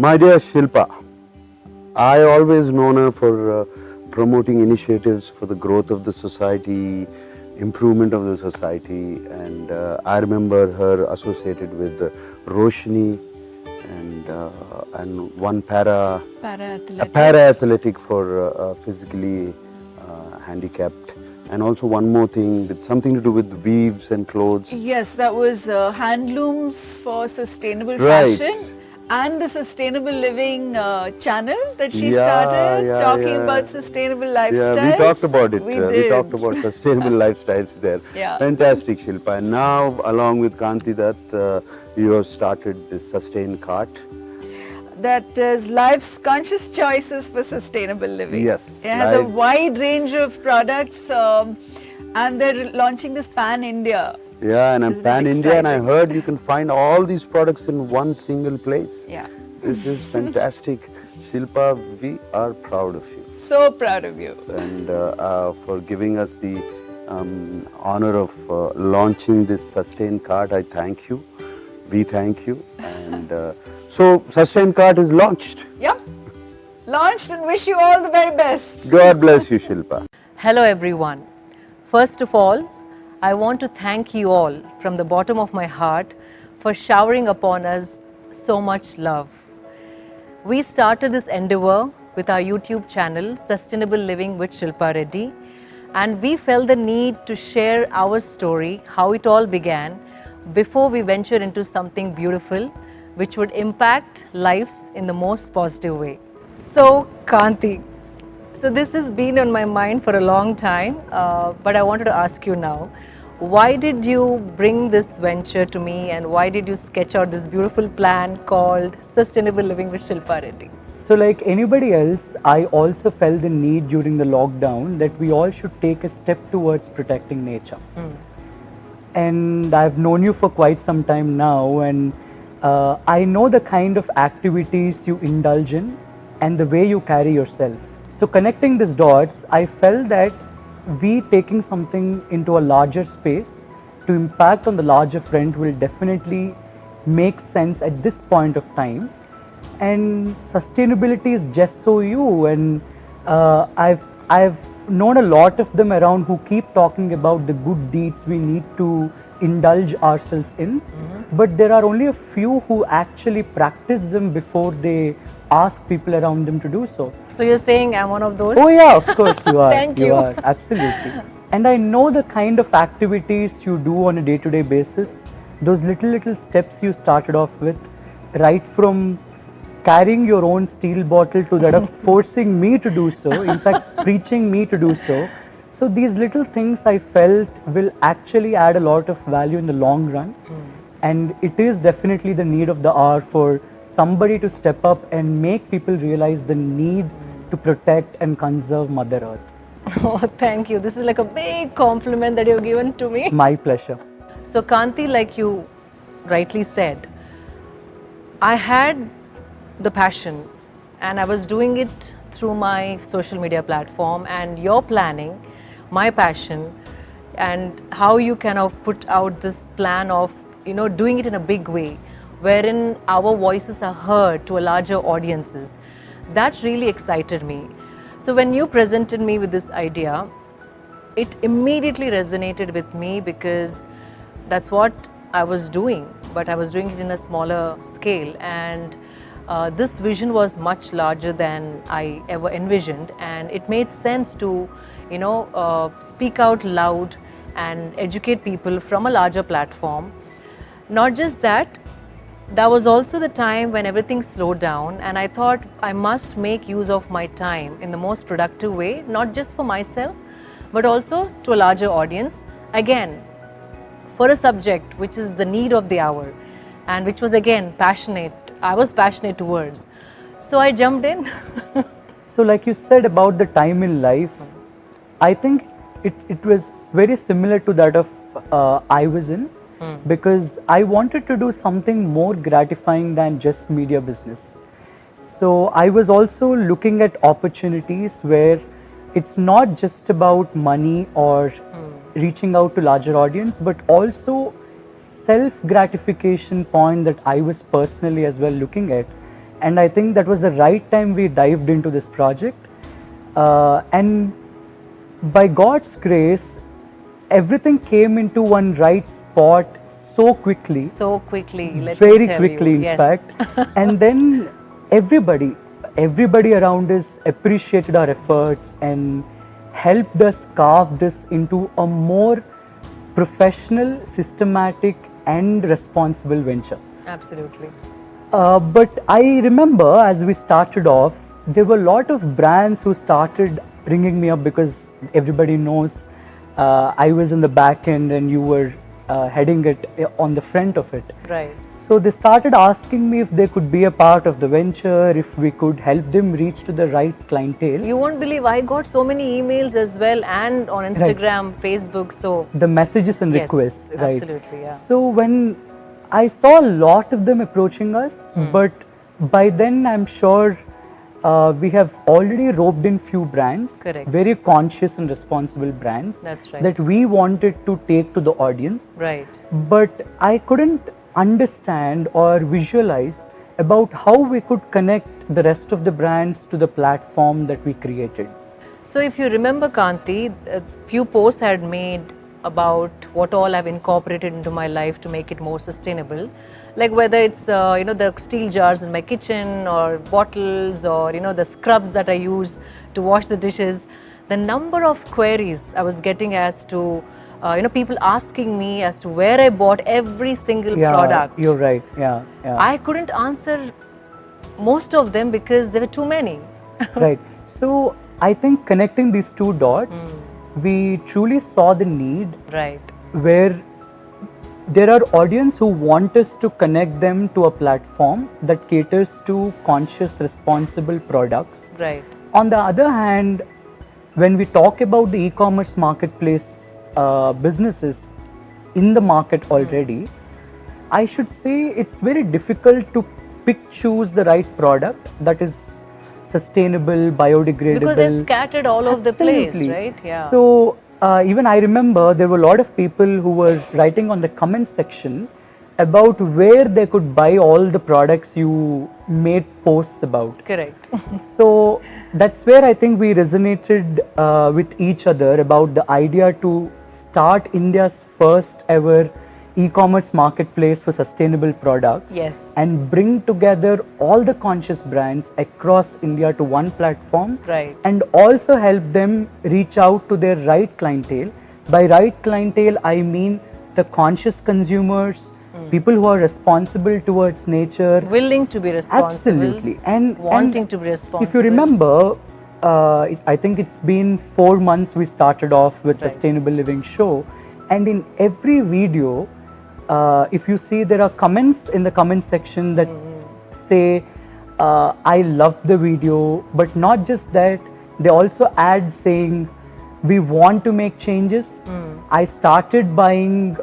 My dear Shilpa, I always known her for promoting initiatives for the growth of the society, improvement of the society, and I remember her associated with Roshni and one para athletic for physically handicapped, and also one more thing with something to do with weaves and clothes. Yes, that was Handlooms for Sustainable Right. Fashion and the Sustainable Living channel that she Yeah, started, yeah, talking yeah. about sustainable Yeah, lifestyles. we talked about it. We We did. talked about sustainable lifestyles there. Yeah. Fantastic, Shilpa. And now, along with Kanti Dutt, you have started this Sustain Cart. That is life's conscious choices for sustainable living. Yes, It has a life- wide range of products and they're launching this pan-India. Yeah, and I'm Isn't it pan-India, and I exciting? heard you can find all these products in one single place. Yeah. This is fantastic. Shilpa, we are proud of you. So proud of you. And for giving us the honor of launching this Sustain Cart, I thank you. We thank you. And so, Sustain Cart is launched. Yep. Launched and wish you all the very best. God bless you, Shilpa. Hello everyone. First of all, I want to thank you all from the bottom of my heart for showering upon us so much love. We started this endeavor with our YouTube channel, Sustainable Living with Shilpa Reddy, and we felt the need to share our story, how it all began, before we venture into something beautiful, which would impact lives in the most positive way. So, Kanti, so this has been on my mind for a long time, but I wanted to ask you now, why did you bring this venture to me and why did you sketch out this beautiful plan called Sustainable Living with Shilpa Reddy? So like anybody else, I also felt the need during the lockdown that we all should take a step towards protecting nature. And I've known you for quite some time now, and I know the kind of activities you indulge in and the way you carry yourself. So connecting these dots, I felt that we taking something into a larger space to impact on the larger front will definitely make sense at this point of time. And sustainability is just so you, and I've known a lot of them around who keep talking about the good deeds we need to indulge ourselves in, but there are only a few who actually practice them before they ask people around them to do so. So you're saying I'm one of those? Oh yeah, of course you are. Thank you. are, absolutely. And I know the kind of activities you do on a day-to-day basis, those little steps you started off with, right from carrying your own steel bottle to that of forcing me to do so, in fact preaching me to do so. So these little things I felt will actually add a lot of value in the long run. And it is definitely the need of the hour for somebody to step up and make people realize the need to protect and conserve Mother Earth. Oh, thank you. This is like a big compliment that you've given to me. My pleasure. So Kanti, like you rightly said, I had the passion and I was doing it through my social media platform, and your planning, my passion, and how you kind of put out this plan of, doing it in a big way, wherein our voices are heard to a larger audiences. That really excited me. So when you presented me with this idea, it immediately resonated with me because that's what I was doing, but I was doing it in a smaller scale, and this vision was much larger than I ever envisioned, and it made sense to speak out loud and educate people from a larger platform. Not just that, that was also the time when everything slowed down, and I thought I must make use of my time in the most productive way, not just for myself but also to a larger audience, again for a subject which is the need of the hour and which was again I was passionate towards. So I jumped in. So like you said about the time in life, I think it was very similar to that of I was in, because I wanted to do something more gratifying than just media business. So I was also looking at opportunities where it's not just about money or reaching out to larger audience, but also self-gratification point that I was personally as well looking at. and I think that was the right time we dived into this project. And by God's grace, everything came into one right spot so quickly. So quickly, let Very me tell quickly, you. in Yes. fact. And then everybody around us appreciated our efforts and helped us carve this into a more professional, systematic, and responsible venture. Absolutely. But I remember as we started off, there were a lot of brands who started ringing me up because everybody knows I was in the back end and you were heading it on the front of it. Right. So they started asking me if they could be a part of the venture, if we could help them reach to the right clientele. You won't believe I got so many emails as well, and on Instagram, Facebook. So The messages and yes, requests, right? absolutely, yeah. So when I saw a lot of them approaching us, but by then I'm sure we have already roped in few brands, Correct. very conscious and responsible brands That's right. that we wanted to take to the audience. Right. But I couldn't understand or visualize about how we could connect the rest of the brands to the platform that we created. So if you remember, Kanti, a few posts I had made about what all I've incorporated into my life to make it more sustainable. Like whether it's the steel jars in my kitchen, or bottles, or the scrubs that I use to wash the dishes. The number of queries I was getting as to people asking me as to where I bought every single product. You're right. Yeah. I couldn't answer most of them because there were too many. Right. So I think connecting these two dots, we truly saw the need Right. where there are audience who want us to connect them to a platform that caters to conscious, responsible products. Right. On the other hand, when we talk about the e-commerce marketplace businesses in the market already, I should say it's very difficult to choose the right product that is sustainable, biodegradable. Because they're scattered all over the place, Absolutely. right? Yeah. So even I remember there were a lot of people who were writing on the comment section about where they could buy all the products you made posts about. Correct. So that's where I think we resonated with each other about the idea to start India's first ever e-commerce marketplace for sustainable products. Yes. And bring together all the conscious brands across India to one platform. Right. And also help them reach out to their right clientele. By right clientele, I mean the conscious consumers, people who are responsible towards nature. Willing to be responsible. Absolutely. And wanting to be responsible. If you remember, I think it's been 4 months we started off with Right. Sustainable Living Show. And in every video, if you see, there are comments in the comment section that say, I love the video, but not just that, they also add saying, we want to make changes. I started buying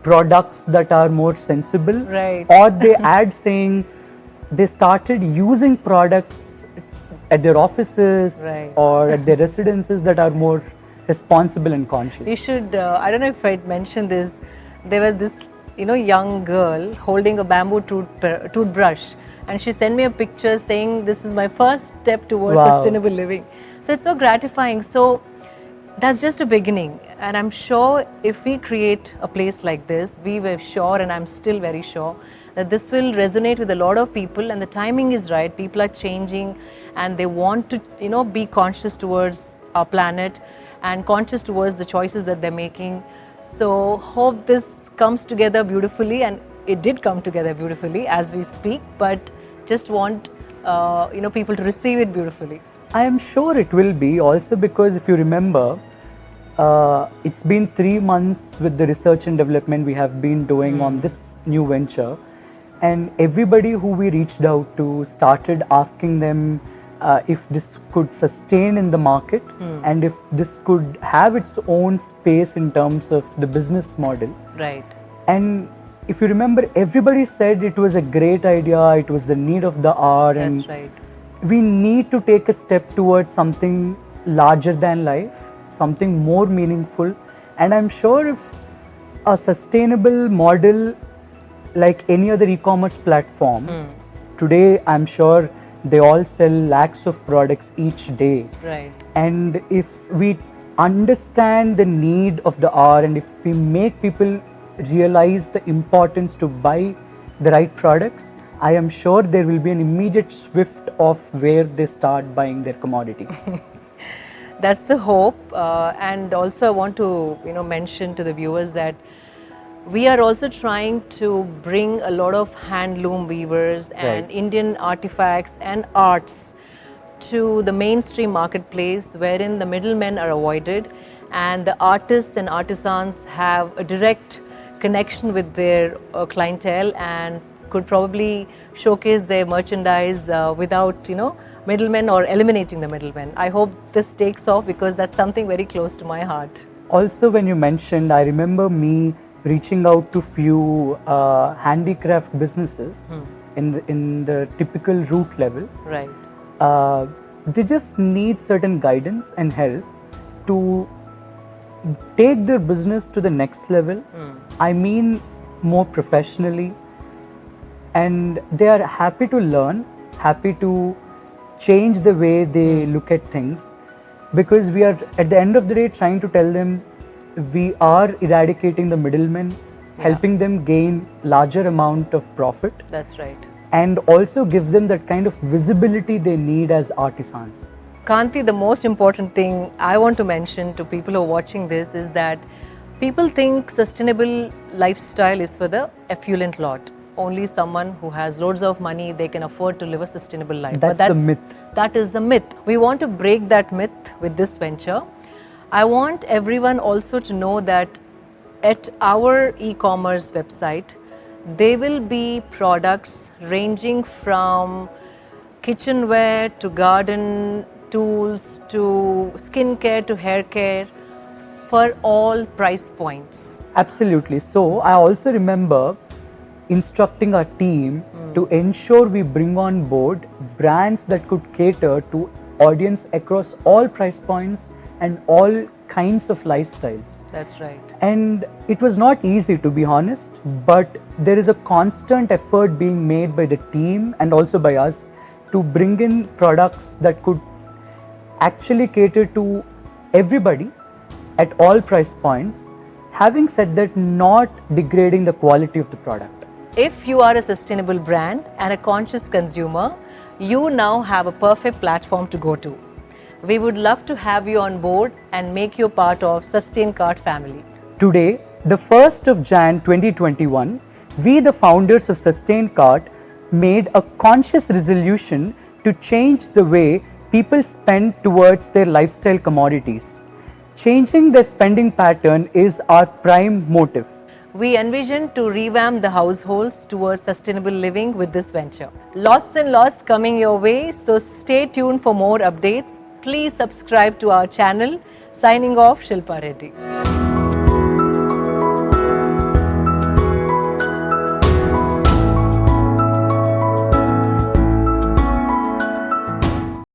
products that are more sensible. Right. Or they add saying, they started using products at their offices Right. or at their residences that are more responsible and conscious. You should, I don't know if I'd mentioned this, there was this, young girl holding a bamboo toothbrush, and she sent me a picture saying, this is my first step towards Wow. sustainable living. So it's so gratifying. So that's just a beginning. And I'm sure if we create a place like this, we were sure, and I'm still very sure, that this will resonate with a lot of people, and the timing is right. People are changing and they want to, be conscious towards our planet and conscious towards the choices that they're making. So hope this comes together beautifully, and it did come together beautifully as we speak, but just want people to receive it beautifully. I am sure it will be, also because if you remember, it's been 3 months with the research and development we have been doing on this new venture, and everybody who we reached out to started asking them if this could sustain in the market and if this could have its own space in terms of the business model. Right. And if you remember, everybody said it was a great idea, it was the need of the hour, and That's right. we need to take a step towards something larger than life, something more meaningful. And I'm sure if a sustainable model like any other e-commerce platform today I'm sure they all sell lakhs of products each day. Right. And if we understand the need of the hour, and if we make people realize the importance to buy the right products, I am sure there will be an immediate shift of where they start buying their commodities. That's the hope, and also I want to mention to the viewers that we are also trying to bring a lot of handloom weavers and Right. Indian artifacts and arts to the mainstream marketplace, wherein the middlemen are avoided and the artists and artisans have a direct connection with their clientele and could probably showcase their merchandise without middlemen or eliminating the middlemen. I hope this takes off because that's something very close to my heart. Also, when you mentioned, I remember me reaching out to few handicraft businesses in the typical root level. Right. They just need certain guidance and help to take their business to the next level. I mean, more professionally, and they are happy to learn, happy to change the way they look at things, because we are at the end of the day trying to tell them we are eradicating the middlemen, helping them gain larger amount of profit, That's right. and also give them that kind of visibility they need as artisans. Kanti, the most important thing I want to mention to people who are watching this is that people think sustainable lifestyle is for the affluent lot. Only someone who has loads of money, they can afford to live a sustainable life. That's the myth. That is the myth. We want to break that myth with this venture. I want everyone also to know that at our e-commerce website, there will be products ranging from kitchenware to garden tools to skincare to hair care for all price points. Absolutely. So I also remember instructing our team to ensure we bring on board brands that could cater to audience across all price points and all kinds of lifestyles. That's right. And it was not easy, to be honest, but there is a constant effort being made by the team and also by us to bring in products that could actually cater to everybody at all price points. Having said that, not degrading the quality of the product. If you are a sustainable brand and a conscious consumer, you now have a perfect platform to go to. We would love to have you on board and make you part of Sustain Cart family. Today, the 1st of Jan 2021, we, the founders of Sustain Cart, made a conscious resolution to change the way people spend towards their lifestyle commodities. Changing their spending pattern is our prime motive. We envision to revamp the households towards sustainable living with this venture. Lots and lots coming your way, so stay tuned for more updates. Please subscribe to our channel. Signing off, Shilpa Reddy.